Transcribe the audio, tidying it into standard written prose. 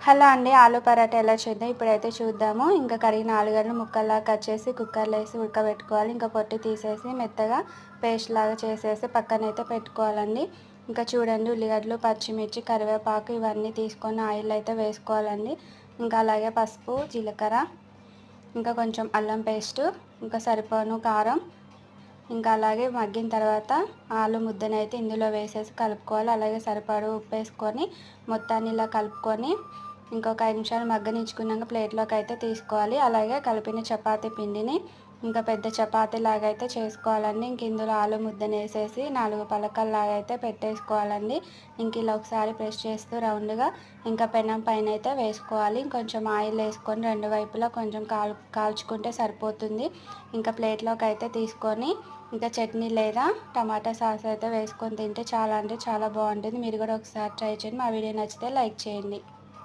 Hello అండి. ఆలు పరాటా ఎలా చేద్దాం ఇప్పుడైతే చూద్దాము. ఇంకా కడిగిన ఆలుగడ్డలు ముక్కల్లా కట్ చేసి కుక్కర్లో వేసి ఉడకబెట్టుకోవాలి. ఇంకా పొట్టు తీసేసి మెత్తగా పేస్ట్ లాగా చేసేసి పక్కనైతే పెట్టుకోవాలండి. ఇంకా చూడండి ఉల్లిగడ్డలు, పచ్చిమిర్చి, కరివేపాకు ఇవన్నీ తీసుకొని ఆయిల్ అయితే వేసుకోవాలండి. ఇంకా అలాగే పసుపు, జీలకర్ర, ఇంకా కొంచెం అల్లం పేస్టు, ఇంకా సరిపోను కారం, ఇంకా అలాగే మగ్గిన తర్వాత ఆలు ముద్దనైతే ఇందులో వేసేసి కలుపుకోవాలి. అలాగే సరిపడా ఉప్పు వేసుకొని మొత్తాన్ని ఇలా కలుపుకొని ఇంకొక 5 నిమిషాలు మగ్గనించుకున్నాక ప్లేట్లోకి అయితే తీసుకోవాలి. అలాగే కలిపిన చపాతీ పిండిని ఇంకా పెద్ద చపాతీ లాగా అయితే చేసుకోవాలండి. ఇంక ఇందులో ఆలు ముద్దను వేసేసి 4 పలకల్లాగా అయితే పెట్టేసుకోవాలండి. ఇంక ఇలా ఒకసారి ప్రెస్ చేస్తూ రౌండ్గా ఇంకా పెనం పైన అయితే వేసుకోవాలి. కొంచెం ఆయిల్ వేసుకొని 2 వైపులా కొంచెం కాల్చుకుంటే సరిపోతుంది. ఇంకా ప్లేట్లోకి అయితే తీసుకొని ఇంకా చట్నీ లేదా టమాటా సాస్ అయితే వేసుకొని తింటే చాలా అంటే చాలా బాగుంటుంది. మీరు కూడా ఒకసారి ట్రై చేయండి. మా వీడియో నచ్చితే లైక్ చేయండి.